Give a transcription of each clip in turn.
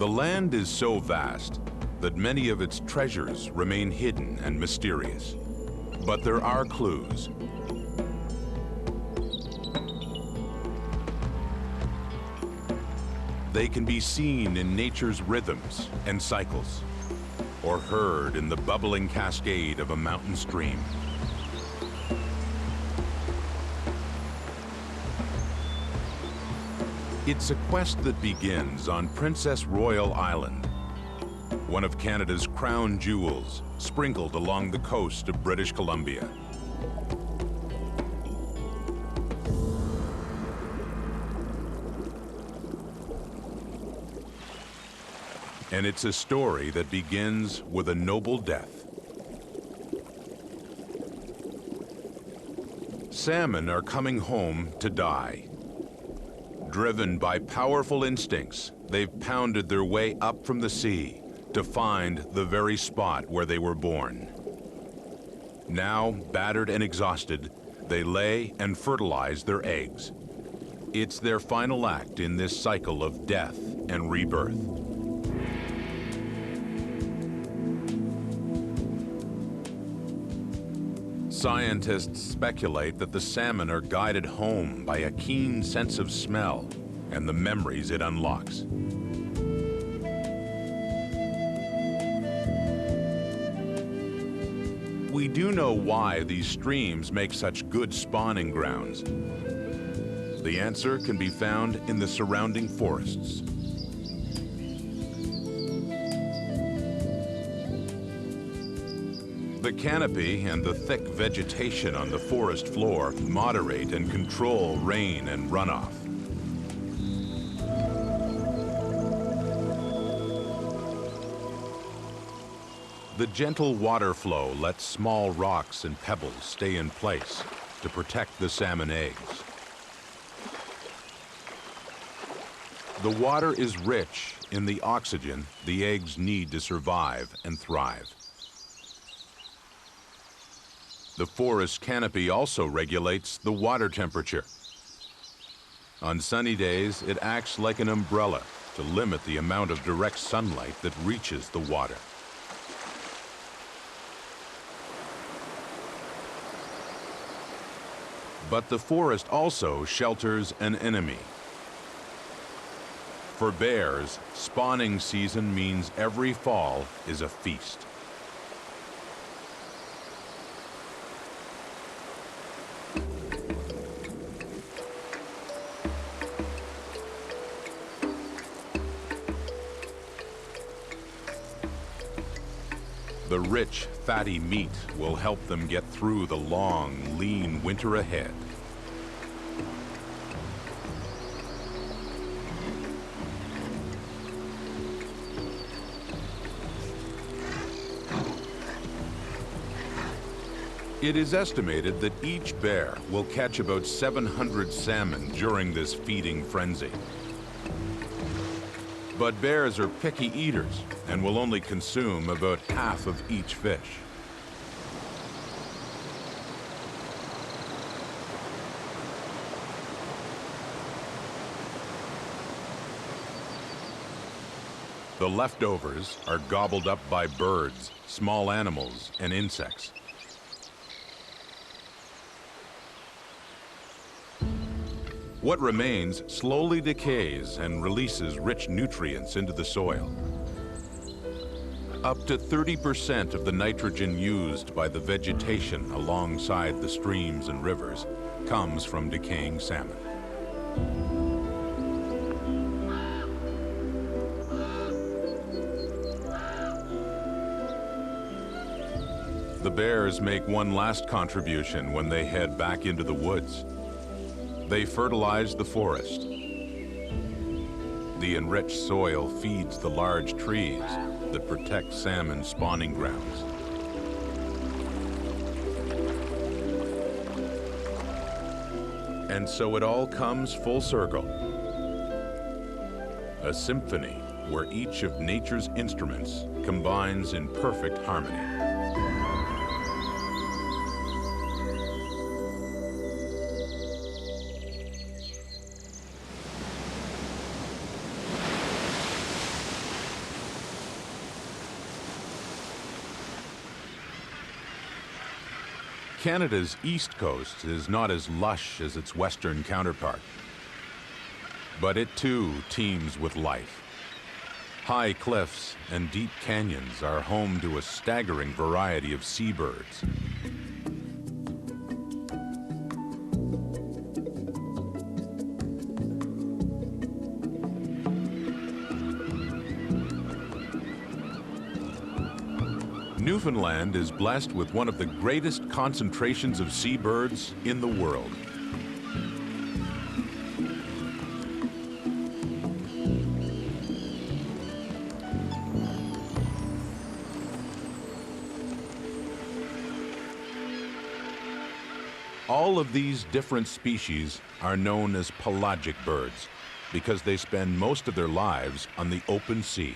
The land is so vast that many of its treasures remain hidden and mysterious. But there are clues. They can be seen in nature's rhythms and cycles, or heard in the bubbling cascade of a mountain stream. It's a quest that begins on Princess Royal Island, one of Canada's crown jewels, sprinkled along the coast of British Columbia. And it's a story that begins with a noble death. Salmon are coming home to die. Driven by powerful instincts, they've pounded their way up from the sea to find the very spot where they were born. Now, battered and exhausted, they lay and fertilize their eggs. It's their final act in this cycle of death and rebirth. Scientists speculate that the salmon are guided home by a keen sense of smell and the memories it unlocks. We do know why these streams make such good spawning grounds. The answer can be found in the surrounding forests. The canopy and the thick vegetation on the forest floor moderate and control rain and runoff. The gentle water flow lets small rocks and pebbles stay in place to protect the salmon eggs. The water is rich in the oxygen the eggs need to survive and thrive. The forest canopy also regulates the water temperature. On sunny days, it acts like an umbrella to limit the amount of direct sunlight that reaches the water. But the forest also shelters an enemy. For bears, spawning season means every fall is a feast. The rich, fatty meat will help them get through the long, lean winter ahead. It is estimated that each bear will catch about 700 salmon during this feeding frenzy. But bears are picky eaters and will only consume about half of each fish. The leftovers are gobbled up by birds, small animals, and insects. What remains slowly decays and releases rich nutrients into the soil. Up to 30% of the nitrogen used by the vegetation alongside the streams and rivers comes from decaying salmon. The bears make one last contribution when they head back into the woods. They fertilize the forest. The enriched soil feeds the large trees that protect salmon spawning grounds. And so it all comes full circle. A symphony where each of nature's instruments combines in perfect harmony. Canada's east coast is not as lush as its western counterpart, but it too teems with life. High cliffs and deep canyons are home to a staggering variety of seabirds. Newfoundland is blessed with one of the greatest concentrations of seabirds in the world. All of these different species are known as pelagic birds because they spend most of their lives on the open sea.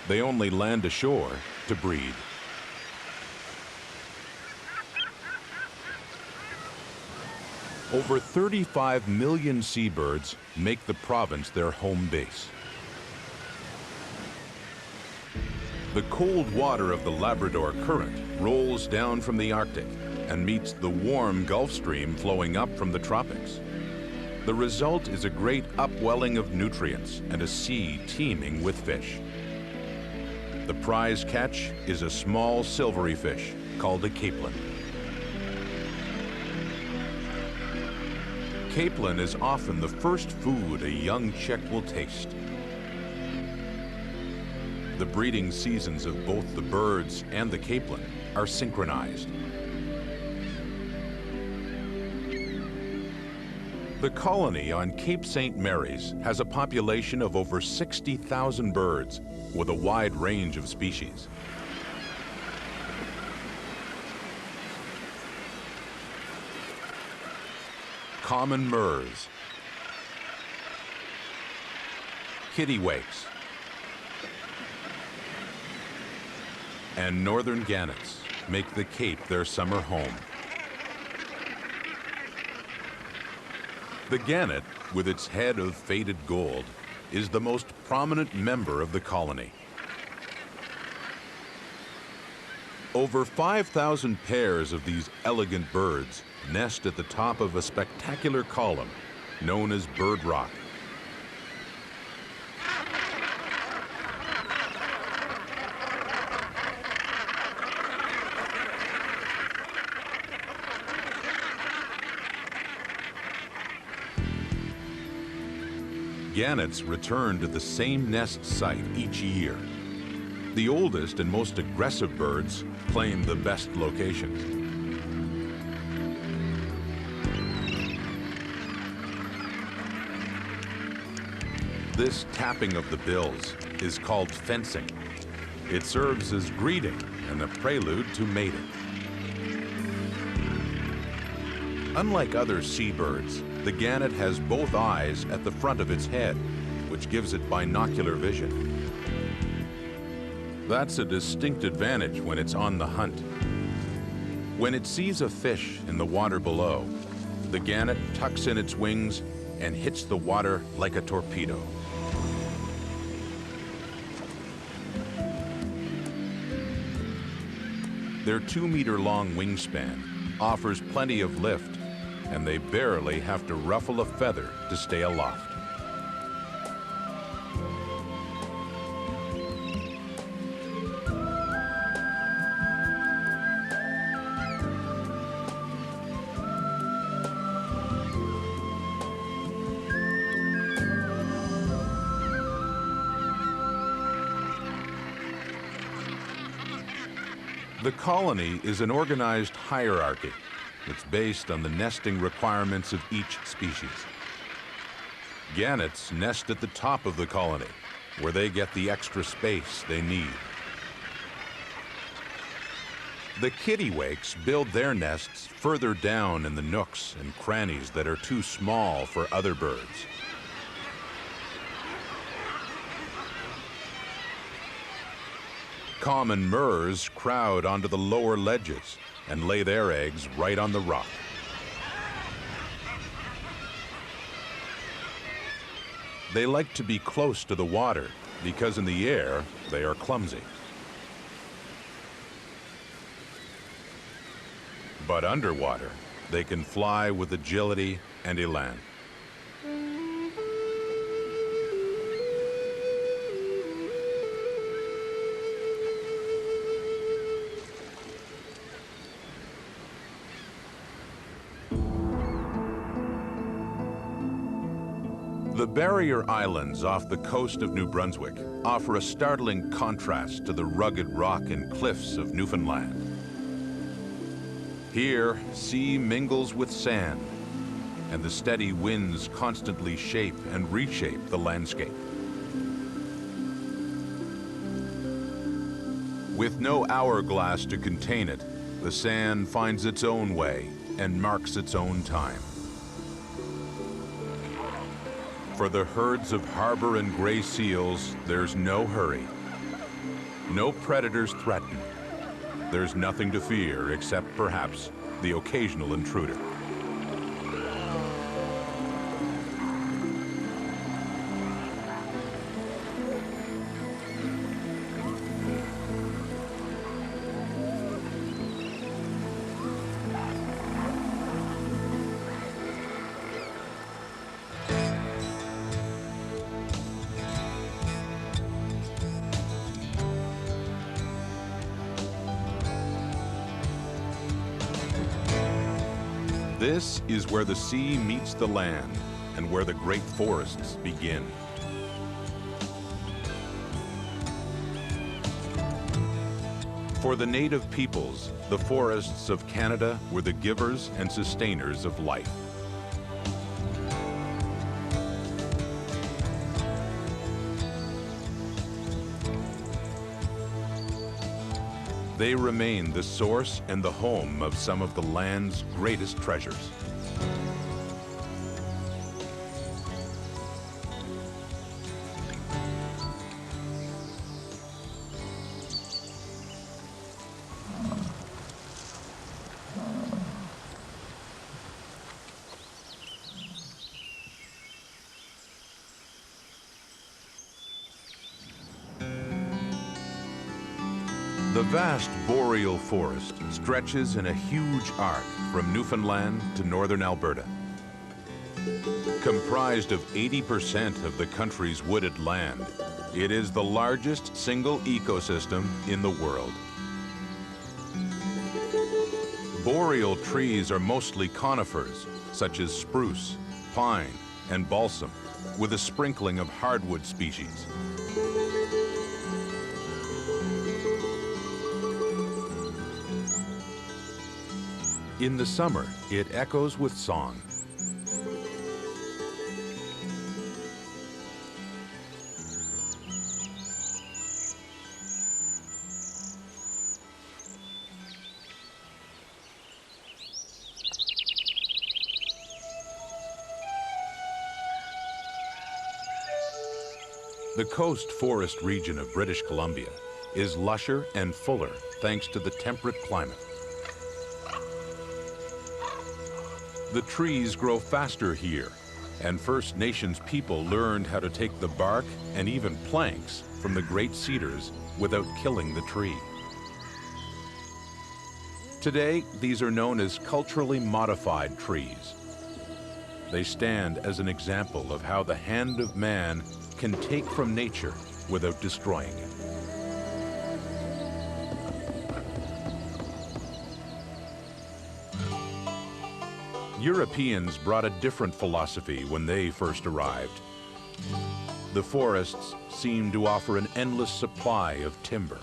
They only land ashore to breed. Over 35 million seabirds make the province their home base. The cold water of the Labrador Current rolls down from the Arctic and meets the warm Gulf Stream flowing up from the tropics. The result is a great upwelling of nutrients and a sea teeming with fish. The prize catch is a small silvery fish called a capelin. Capelin is often the first food a young chick will taste. The breeding seasons of both the birds and the capelin are synchronized. The colony on Cape St. Mary's has a population of over 60,000 birds with a wide range of species. Common murres, kittiwakes, and northern gannets make the Cape their summer home. The gannet, with its head of faded gold, is the most prominent member of the colony. Over 5,000 pairs of these elegant birds nest at the top of a spectacular column known as Bird Rock. Gannets return to the same nest site each year. The oldest and most aggressive birds claim the best locations. This tapping of the bills is called fencing. It serves as greeting and a prelude to mating. Unlike other seabirds, the gannet has both eyes at the front of its head, which gives it binocular vision. That's a distinct advantage when it's on the hunt. When it sees a fish in the water below, the gannet tucks in its wings and hits the water like a torpedo. Their 2-meter-long wingspan offers plenty of lift, and they barely have to ruffle a feather to stay aloft. The colony is an organized hierarchy. It's based on the nesting requirements of each species. Gannets nest at the top of the colony, where they get the extra space they need. The kittiwakes build their nests further down in the nooks and crannies that are too small for other birds. Common murres crowd onto the lower ledges and lay their eggs right on the rock. They like to be close to the water because in the air they are clumsy. But underwater, they can fly with agility and elan. The Barrier Islands off the coast of New Brunswick offer a startling contrast to the rugged rock and cliffs of Newfoundland. Here, sea mingles with sand, and the steady winds constantly shape and reshape the landscape. With no hourglass to contain it, the sand finds its own way and marks its own time. For the herds of harbor and gray seals, there's no hurry. No predators threaten. There's nothing to fear except perhaps the occasional intruder. This is where the sea meets the land and where the great forests begin. For the native peoples, the forests of Canada were the givers and sustainers of life. They remain the source and the home of some of the land's greatest treasures. The vast boreal forest stretches in a huge arc from Newfoundland to northern Alberta. Comprised of 80% of the country's wooded land, it is the largest single ecosystem in the world. Boreal trees are mostly conifers, such as spruce, pine, and balsam, with a sprinkling of hardwood species. In the summer, it echoes with song. The coast forest region of British Columbia is lusher and fuller thanks to the temperate climate. The trees grow faster here, and First Nations people learned how to take the bark and even planks from the great cedars without killing the tree. Today, these are known as culturally modified trees. They stand as an example of how the hand of man can take from nature without destroying it. Europeans brought a different philosophy when they first arrived. The forests seemed to offer an endless supply of timber.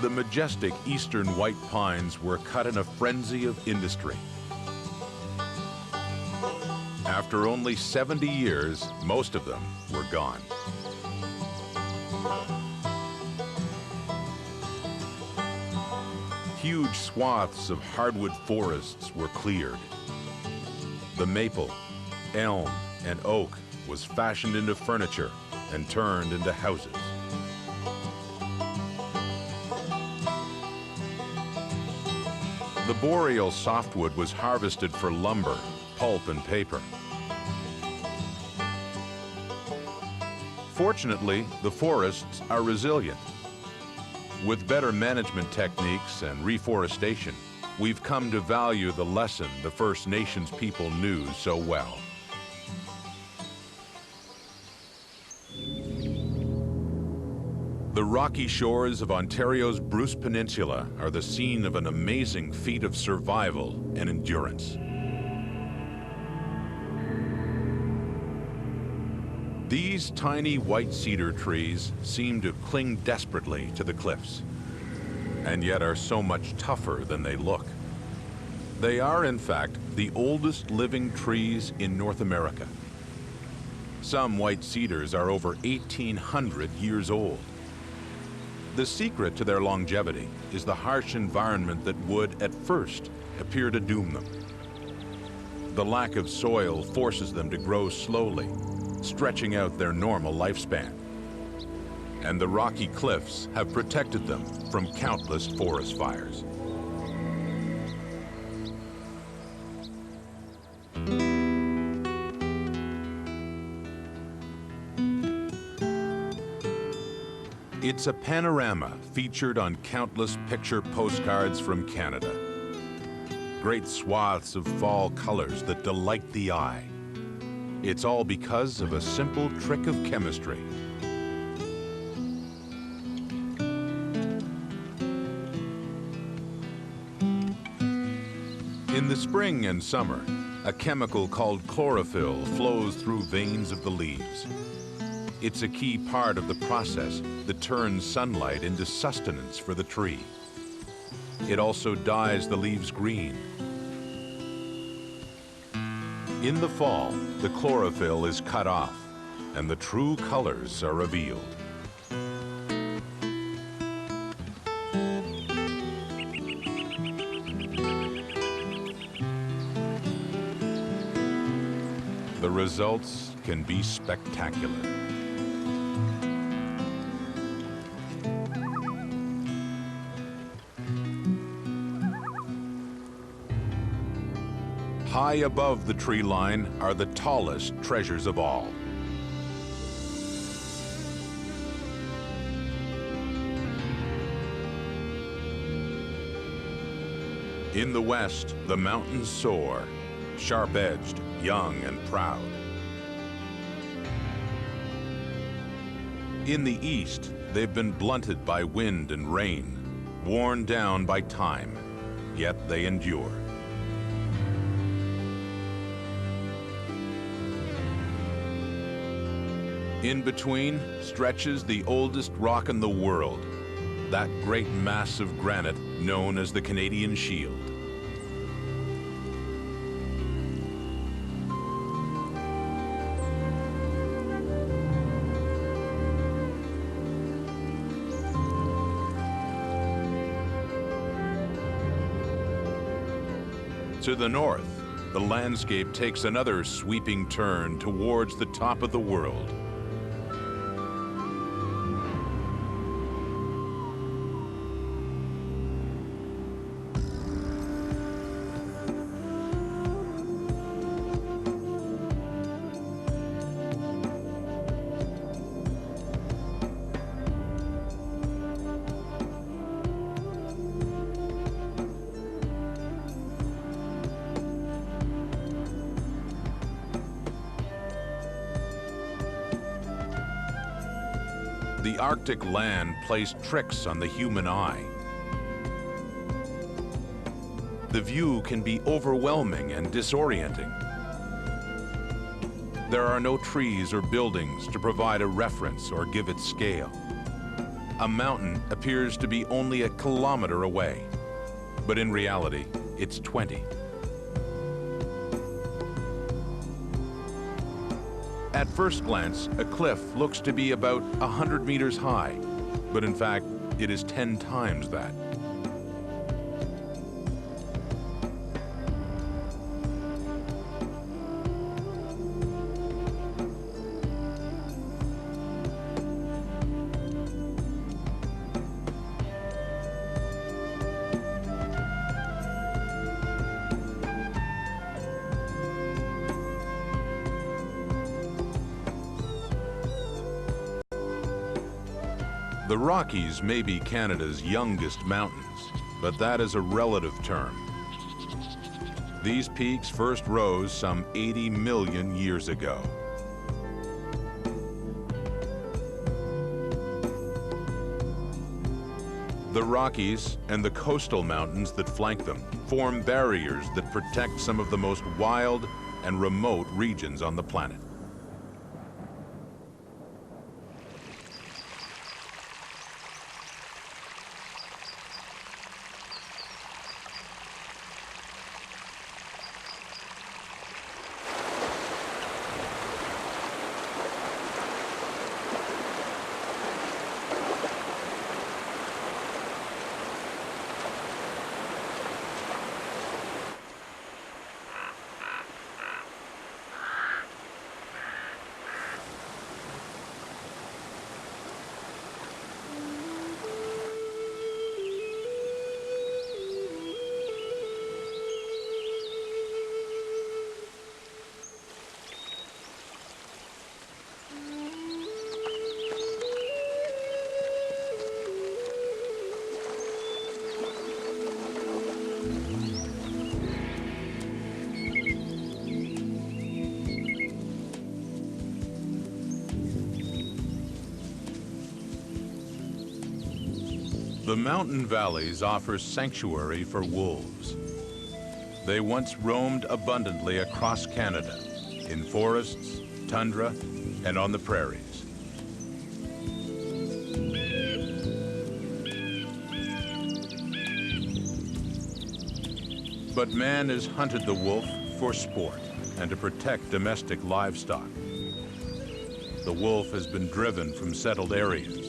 The majestic eastern white pines were cut in a frenzy of industry. After only 70 years, most of them were gone. Huge swaths of hardwood forests were cleared. The maple, elm, and oak was fashioned into furniture and turned into houses. The boreal softwood was harvested for lumber, pulp, and paper. Fortunately, the forests are resilient. With better management techniques and reforestation, we've come to value the lesson the First Nations people knew so well. The rocky shores of Ontario's Bruce Peninsula are the scene of an amazing feat of survival and endurance. These tiny white cedar trees seem to cling desperately to the cliffs, and yet are so much tougher than they look. They are, in fact, the oldest living trees in North America. Some white cedars are over 1,800 years old. The secret to their longevity is the harsh environment that would, at first, appear to doom them. The lack of soil forces them to grow slowly, stretching out their normal lifespan. And the rocky cliffs have protected them from countless forest fires. It's a panorama featured on countless picture postcards from Canada. Great swaths of fall colors that delight the eye. It's all because of a simple trick of chemistry. In the spring and summer, a chemical called chlorophyll flows through veins of the leaves. It's a key part of the process that turns sunlight into sustenance for the tree. It also dyes the leaves green. In the fall, the chlorophyll is cut off, and the true colors are revealed. The results can be spectacular. High above the tree line are the tallest treasures of all. In the west, the mountains soar, sharp-edged, young and proud. In the east, they've been blunted by wind and rain, worn down by time, yet they endure. In between stretches the oldest rock in the world, that great mass of granite known as the Canadian Shield. To the north, the landscape takes another sweeping turn towards the top of the world. The Arctic land plays tricks on the human eye. The view can be overwhelming and disorienting. There are no trees or buildings to provide a reference or give it scale. A mountain appears to be only a kilometer away, but in reality, it's 20. At first glance, a cliff looks to be about 100 meters high, but in fact, it is 10 times that. The Rockies may be Canada's youngest mountains, but that is a relative term. These peaks first rose some 80 million years ago. The Rockies and the coastal mountains that flank them form barriers that protect some of the most wild and remote regions on the planet. The mountain valleys offer sanctuary for wolves. They once roamed abundantly across Canada, in forests, tundra, and on the prairies. But man has hunted the wolf for sport and to protect domestic livestock. The wolf has been driven from settled areas.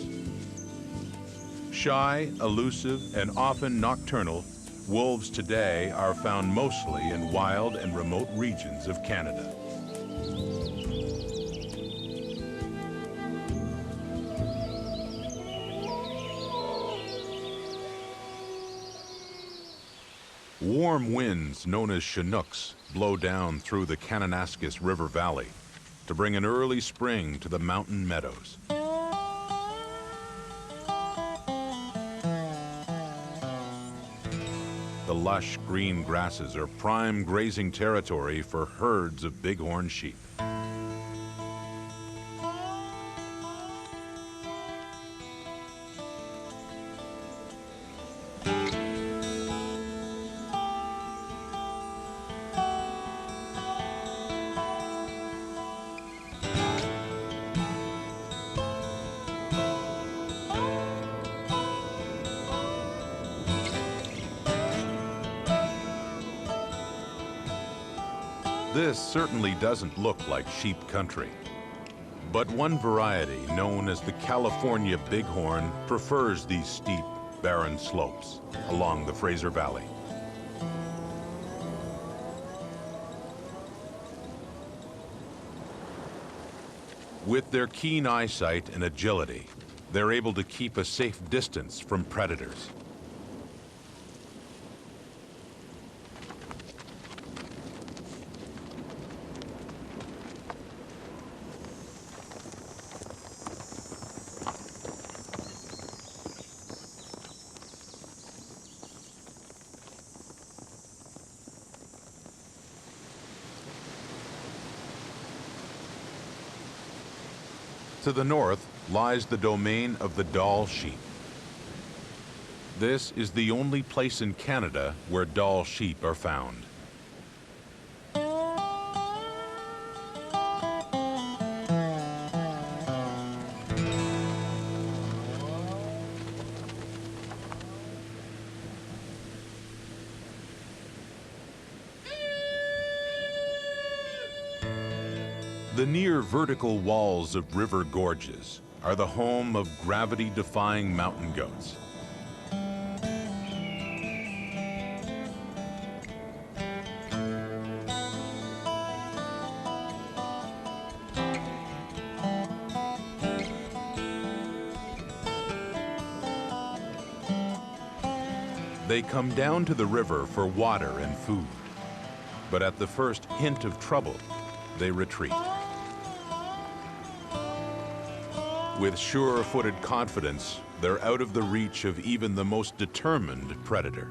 Shy, elusive, and often nocturnal, wolves today are found mostly in wild and remote regions of Canada. Warm winds known as Chinooks blow down through the Kananaskis River Valley to bring an early spring to the mountain meadows. The lush green grasses are prime grazing territory for herds of bighorn sheep. This certainly doesn't look like sheep country. But one variety, known as the California Bighorn, prefers these steep, barren slopes along the Fraser Valley. With their keen eyesight and agility, they're able to keep a safe distance from predators. To the north lies the domain of the Dall sheep. This is the only place in Canada where Dall sheep are found. The near vertical walls of river gorges are the home of gravity-defying mountain goats. They come down to the river for water and food, but at the first hint of trouble, they retreat. With sure-footed confidence, they're out of the reach of even the most determined predator.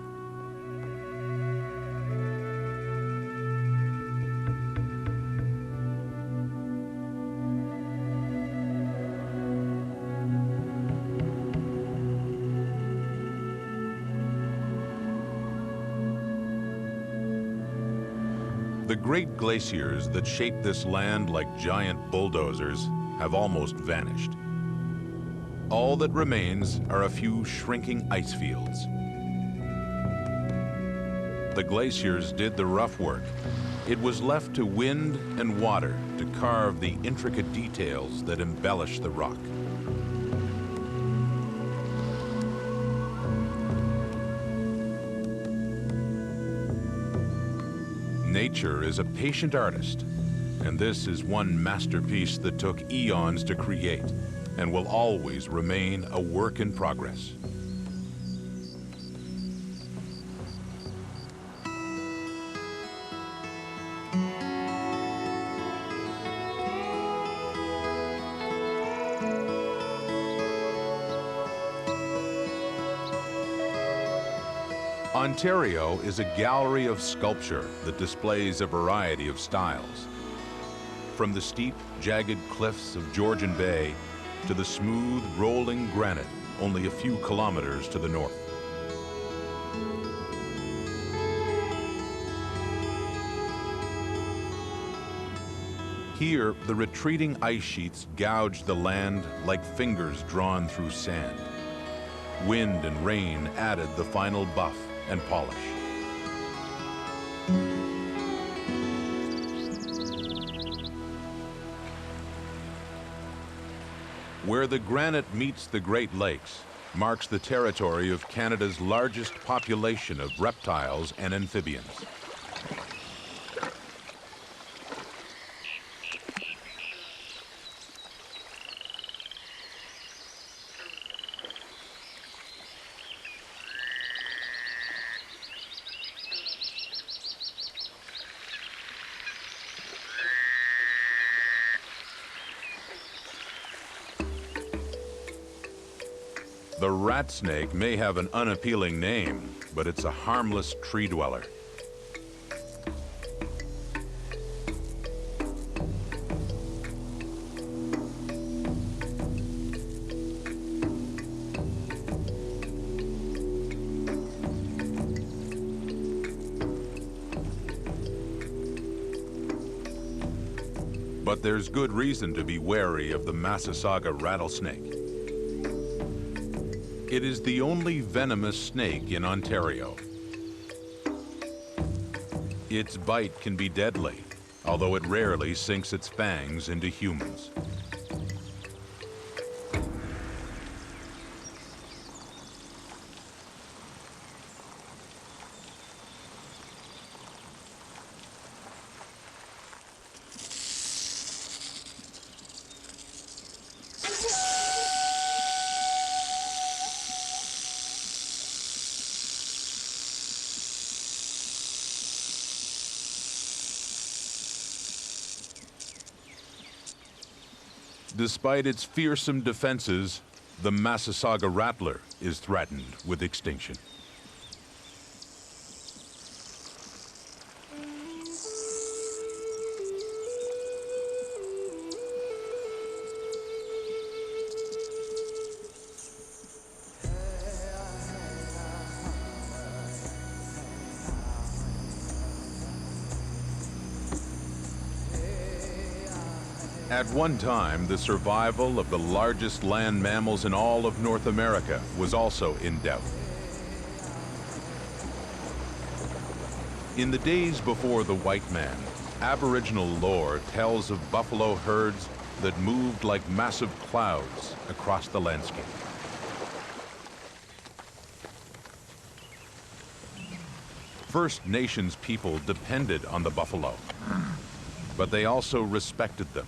The great glaciers that shape this land like giant bulldozers have almost vanished. All that remains are a few shrinking ice fields. The glaciers did the rough work. It was left to wind and water to carve the intricate details that embellish the rock. Nature is a patient artist, and this is one masterpiece that took eons to create and will always remain a work in progress. Ontario is a gallery of sculpture that displays a variety of styles. From the steep, jagged cliffs of Georgian Bay to the smooth, rolling granite only a few kilometers to the north. Here, the retreating ice sheets gouged the land like fingers drawn through sand. Wind and rain added the final buff and polish. Where the granite meets the Great Lakes marks the territory of Canada's largest population of reptiles and amphibians. The rat snake may have an unappealing name, but it's a harmless tree dweller. But there's good reason to be wary of the Massasauga rattlesnake. It is the only venomous snake in Ontario. Its bite can be deadly, although it rarely sinks its fangs into humans. Despite its fearsome defenses, the Massasauga rattler is threatened with extinction. At one time, the survival of the largest land mammals in all of North America was also in doubt. In the days before the white man, Aboriginal lore tells of buffalo herds that moved like massive clouds across the landscape. First Nations people depended on the buffalo, but they also respected them.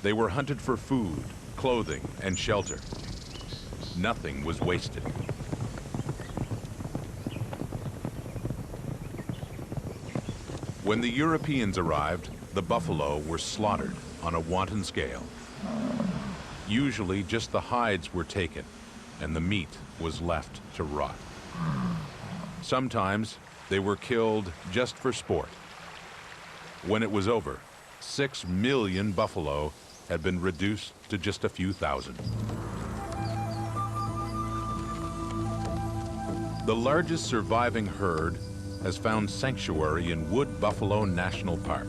They were hunted for food, clothing, and shelter. Nothing was wasted. When the Europeans arrived, the buffalo were slaughtered on a wanton scale. Usually just the hides were taken, and the meat was left to rot. Sometimes they were killed just for sport. When it was over, 6 million buffalo had been reduced to just a few thousand. The largest surviving herd has found sanctuary in Wood Buffalo National Park.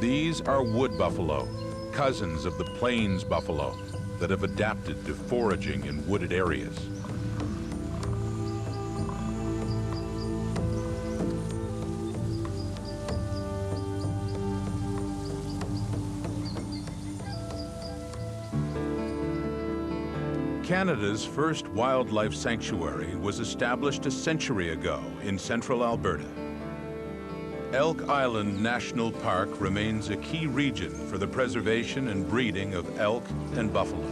These are wood buffalo, cousins of the plains buffalo that have adapted to foraging in wooded areas. Canada's first wildlife sanctuary was established a century ago in central Alberta. Elk Island National Park remains a key region for the preservation and breeding of elk and buffalo.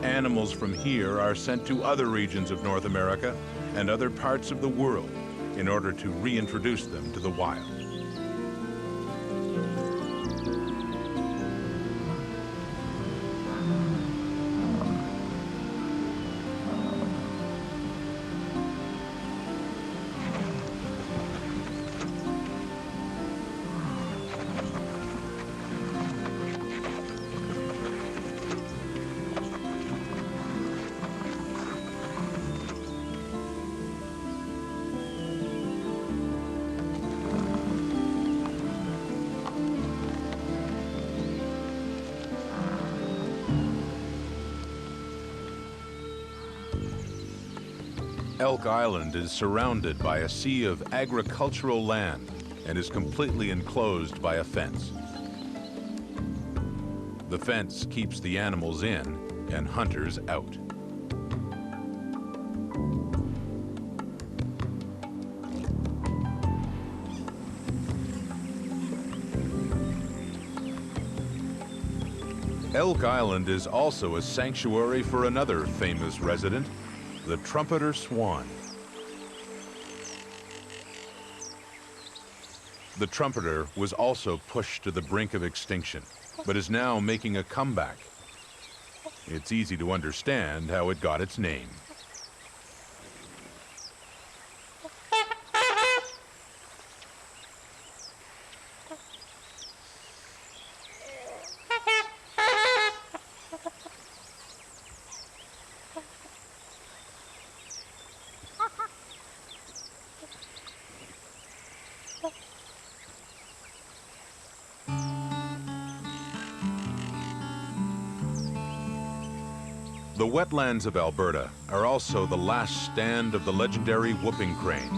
Animals from here are sent to other regions of North America and other parts of the world in order to reintroduce them to the wild. Elk Island is surrounded by a sea of agricultural land and is completely enclosed by a fence. The fence keeps the animals in and hunters out. Elk Island is also a sanctuary for another famous resident, the trumpeter swan. The trumpeter was also pushed to the brink of extinction, but is now making a comeback. It's easy to understand how it got its name. The wetlands of Alberta are also the last stand of the legendary whooping crane.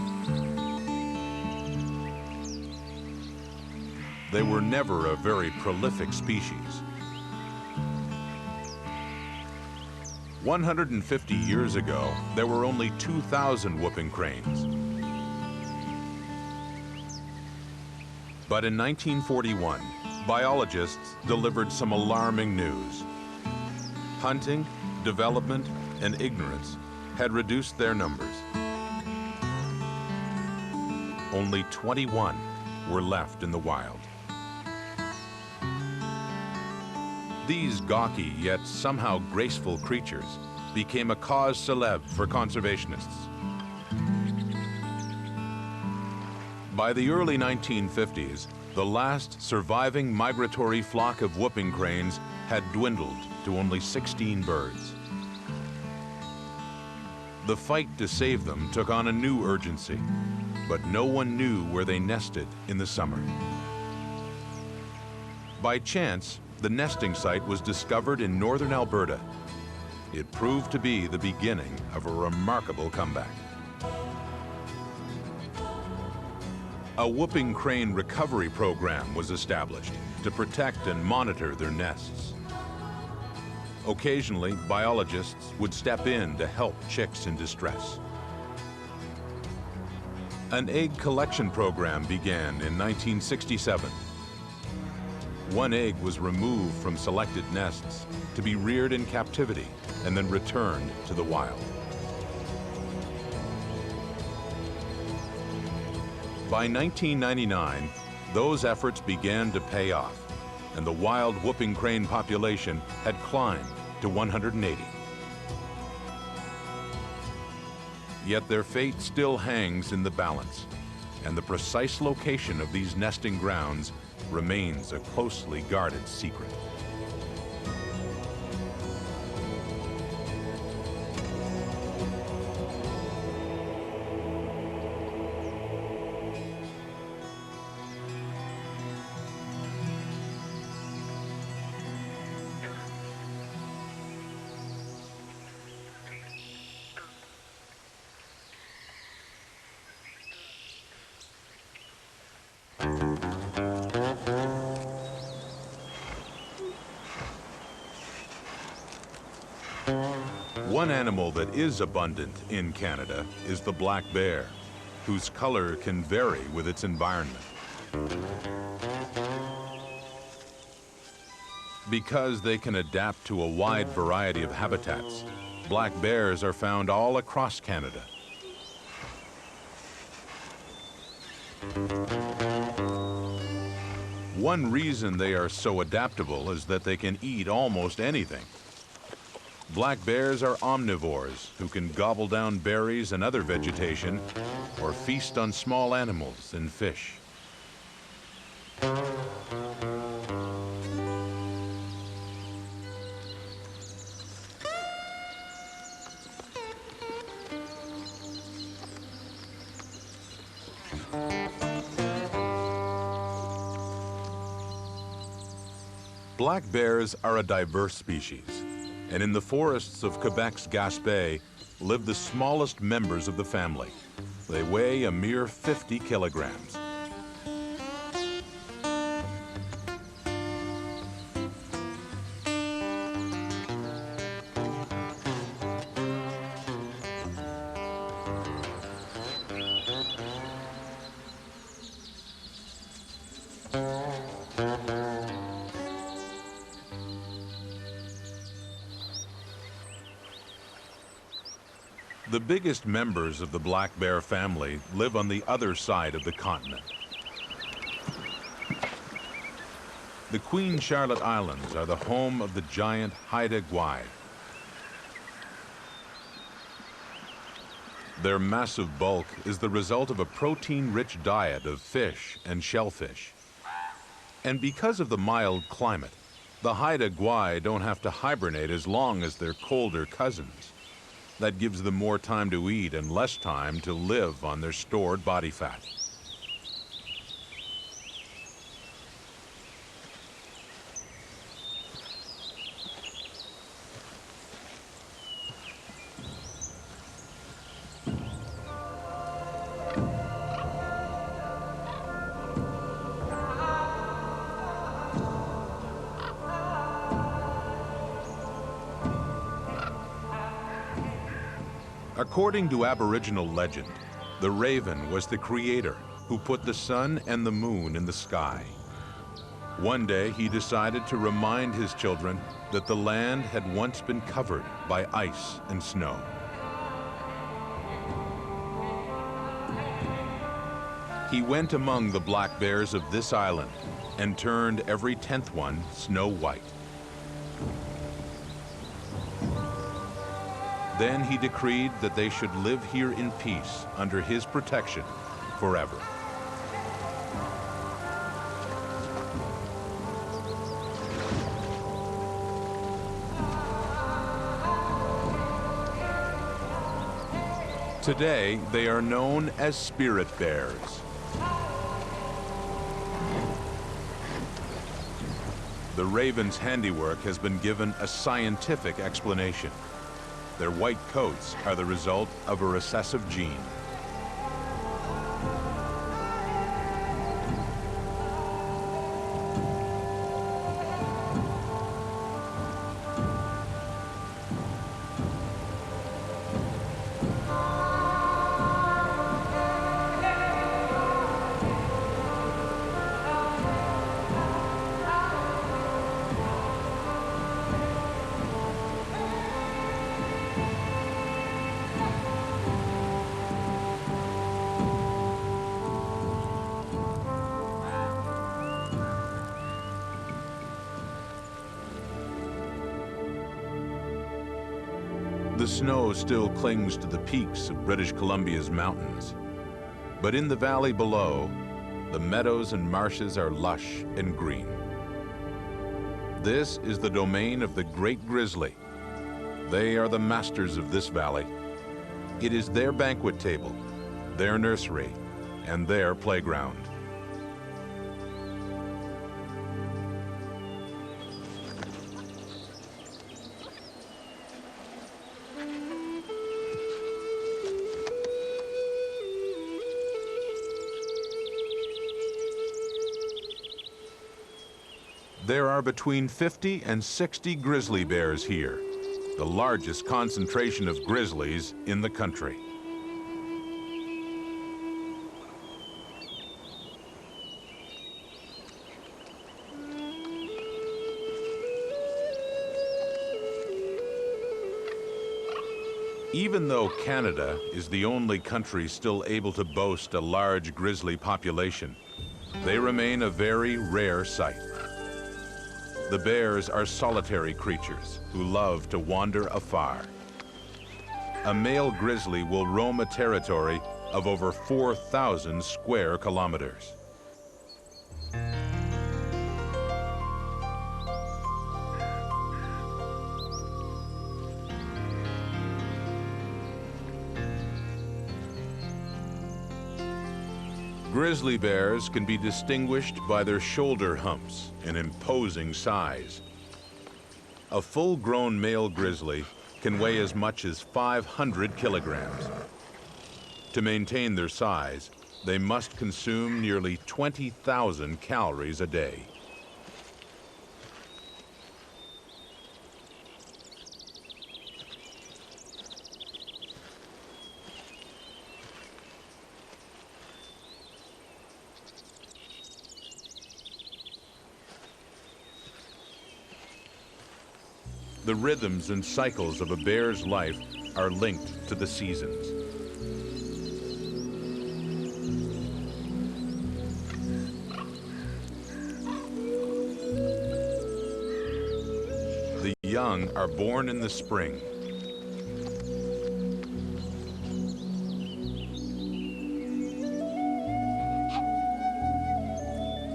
They were never a very prolific species. 150 years ago, there were only 2,000 whooping cranes. But in 1941, biologists delivered some alarming news. Hunting, development, and ignorance had reduced their numbers. Only 21 were left in the wild. These gawky yet somehow graceful creatures became a cause célèbre for conservationists. By the early 1950s, the last surviving migratory flock of whooping cranes had dwindled to only 16 birds. The fight to save them took on a new urgency, but no one knew where they nested in the summer. By chance, the nesting site was discovered in northern Alberta. It proved to be the beginning of a remarkable comeback. A whooping crane recovery program was established to protect and monitor their nests. Occasionally, biologists would step in to help chicks in distress. An egg collection program began in 1967. One egg was removed from selected nests to be reared in captivity and then returned to the wild. By 1999, those efforts began to pay off, and the wild whooping crane population had climbed to 180. Yet their fate still hangs in the balance, and the precise location of these nesting grounds remains a closely guarded secret. One animal that is abundant in Canada is the black bear, whose color can vary with its environment. Because they can adapt to a wide variety of habitats, black bears are found all across Canada. One reason they are so adaptable is that they can eat almost anything. Black bears are omnivores who can gobble down berries and other vegetation or feast on small animals and fish. Black bears are a diverse species, and in the forests of Quebec's Gaspé live the smallest members of the family. They weigh a mere 50 kilograms. The biggest members of the black bear family live on the other side of the continent. The Queen Charlotte Islands are the home of the giant Haida Gwaii. Their massive bulk is the result of a protein-rich diet of fish and shellfish. And because of the mild climate, the Haida Gwaii don't have to hibernate as long as their colder cousins. That gives them more time to eat and less time to live on their stored body fat. According to Aboriginal legend, the raven was the creator who put the sun and the moon in the sky. One day he decided to remind his children that the land had once been covered by ice and snow. He went among the black bears of this island and turned every 10th one snow white. Then he decreed that they should live here in peace under his protection forever. Today, they are known as spirit bears. The raven's handiwork has been given a scientific explanation. Their white coats are the result of a recessive gene. The snow still clings to the peaks of British Columbia's mountains. But in the valley below, the meadows and marshes are lush and green. This is the domain of the great grizzly. They are the masters of this valley. It is their banquet table, their nursery, and their playground. There are between 50 and 60 grizzly bears here, the largest concentration of grizzlies in the country. Even though Canada is the only country still able to boast a large grizzly population, they remain a very rare sight. The bears are solitary creatures who love to wander afar. A male grizzly will roam a territory of over 4,000 square kilometers. Grizzly bears can be distinguished by their shoulder humps and imposing size. A full-grown male grizzly can weigh as much as 500 kilograms. To maintain their size, they must consume nearly 20,000 calories a day. The rhythms and cycles of a bear's life are linked to the seasons. The young are born in the spring.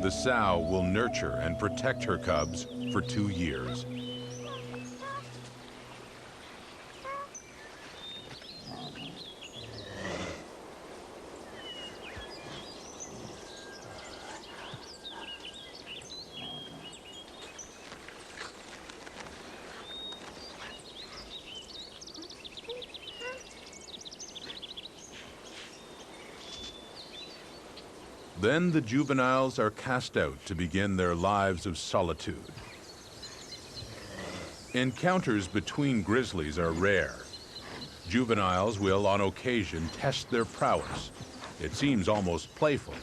The sow will nurture and protect her cubs for 2 years. Then the juveniles are cast out to begin their lives of solitude. Encounters between grizzlies are rare. Juveniles will, on occasion, test their prowess. It seems almost playful.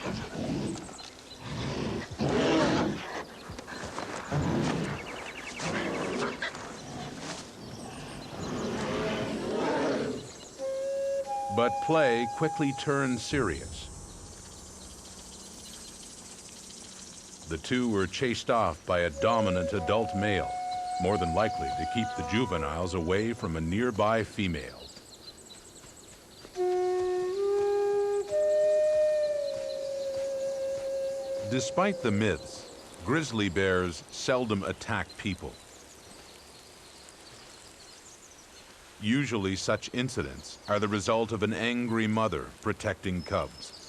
But play quickly turns serious. The two were chased off by a dominant adult male, more than likely to keep the juveniles away from a nearby female. Despite the myths, grizzly bears seldom attack people. Usually such incidents are the result of an angry mother protecting cubs.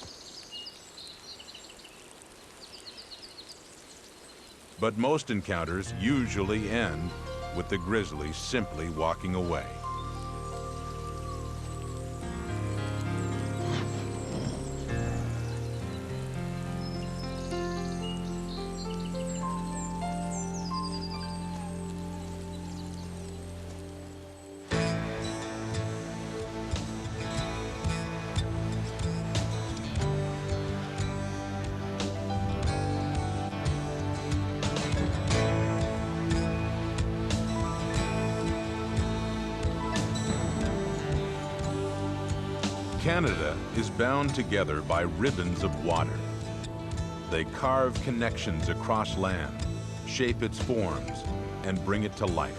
But most encounters usually end with the grizzly simply walking away. Canada is bound together by ribbons of water. They carve connections across land, shape its forms, and bring it to life.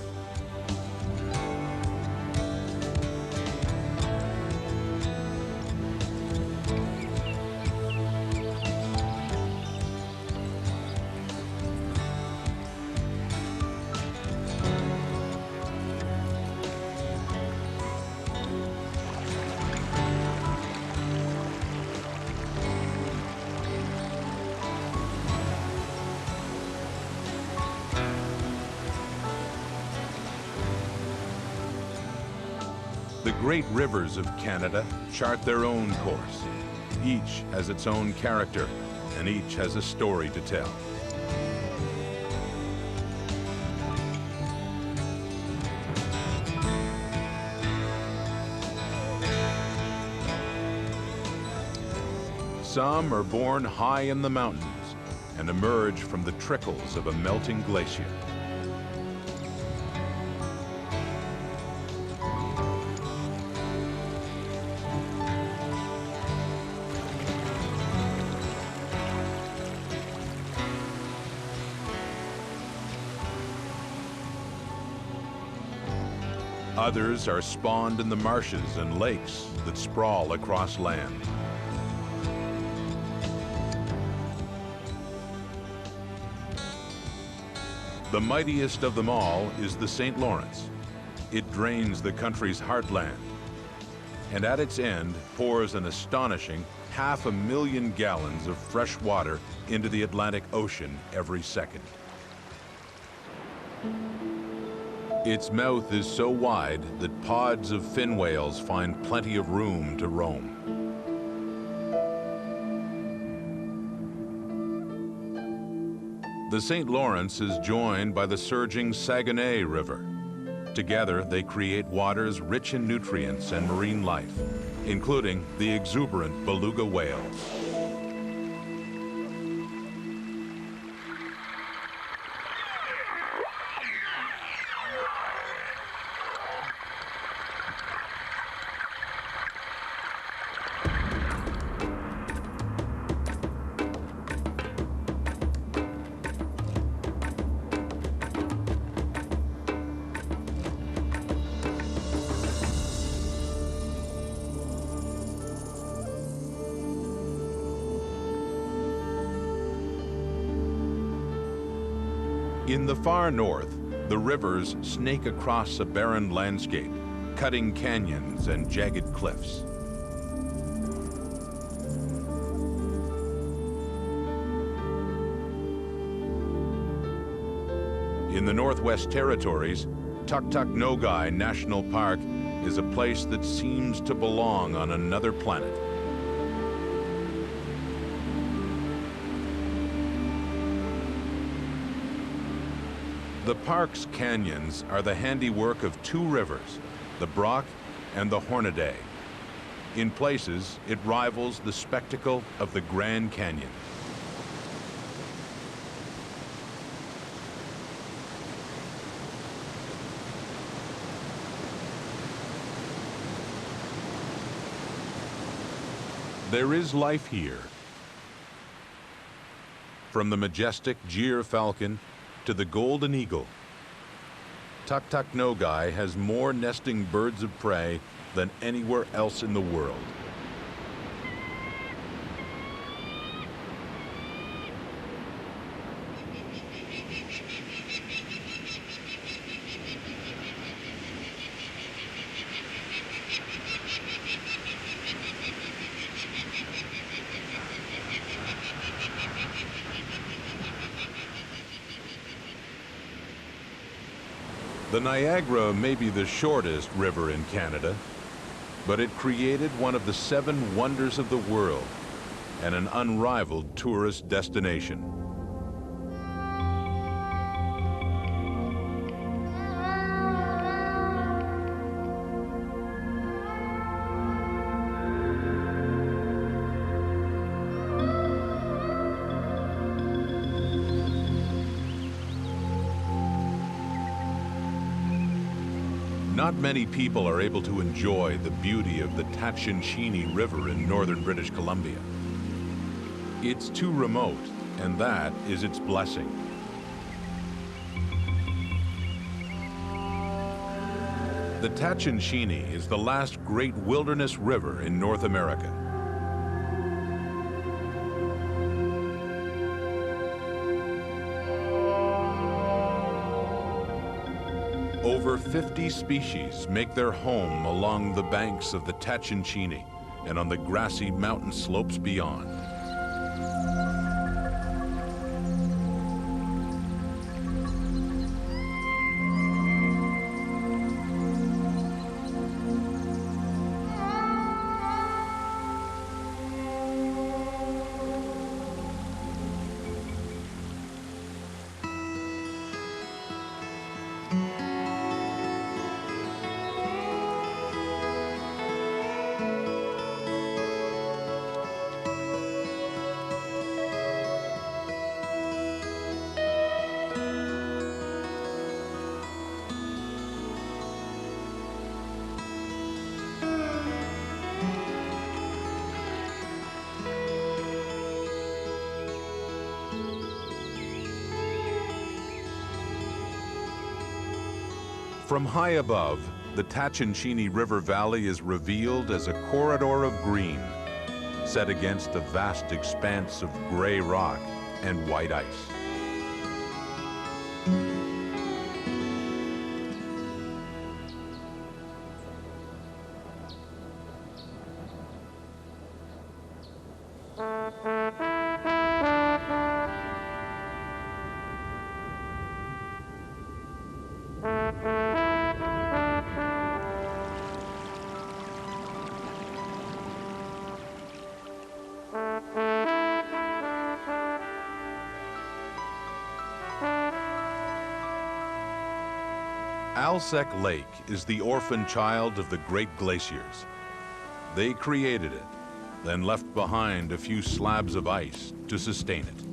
The great rivers of Canada chart their own course. Each has its own character, and each has a story to tell. Some are born high in the mountains and emerge from the trickles of a melting glacier. Others are spawned in the marshes and lakes that sprawl across land. The mightiest of them all is the St. Lawrence. It drains the country's heartland, and at its end pours an astonishing 500,000 gallons of fresh water into the Atlantic Ocean every second. Its mouth is so wide that pods of fin whales find plenty of room to roam. The St. Lawrence is joined by the surging Saguenay River. Together, they create waters rich in nutrients and marine life, including the exuberant beluga whales. In the far north, the rivers snake across a barren landscape, cutting canyons and jagged cliffs. In the Northwest Territories, Tuktuk Nogai National Park is a place that seems to belong on another planet. The park's canyons are the handiwork of two rivers, the Brock and the Hornaday. In places, it rivals the spectacle of the Grand Canyon. There is life here. From the majestic Gyr falcon to the golden eagle, Tuktuk Nogai has more nesting birds of prey than anywhere else in the world. The Niagara may be the shortest river in Canada, but it created one of the 7 wonders of the world and an unrivaled tourist destination. Not many people are able to enjoy the beauty of the Tatshenshini River in northern British Columbia. It's too remote, and that is its blessing. The Tatshenshini is the last great wilderness river in North America. Over 50 species make their home along the banks of the Tatshenshini and on the grassy mountain slopes beyond. From high above, the Tatshenshini River Valley is revealed as a corridor of green, set against a vast expanse of gray rock and white ice. Alsek Lake is the orphan child of the Great Glaciers. They created it, then left behind a few slabs of ice to sustain it.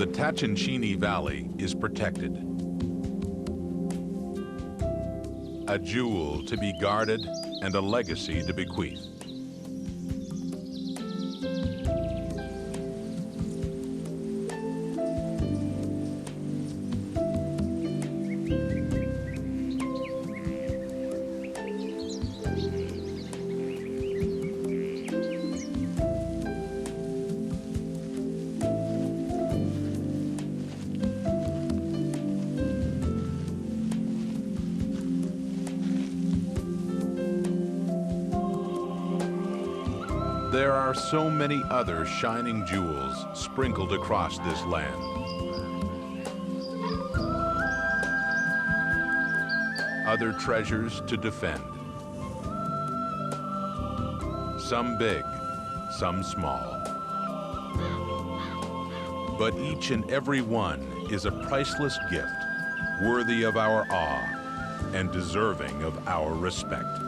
The Tatshenshini Valley is protected. A jewel to be guarded and a legacy to bequeath. There are so many other shining jewels sprinkled across this land. Other treasures to defend. Some big, some small. But each and every one is a priceless gift, worthy of our awe and deserving of our respect.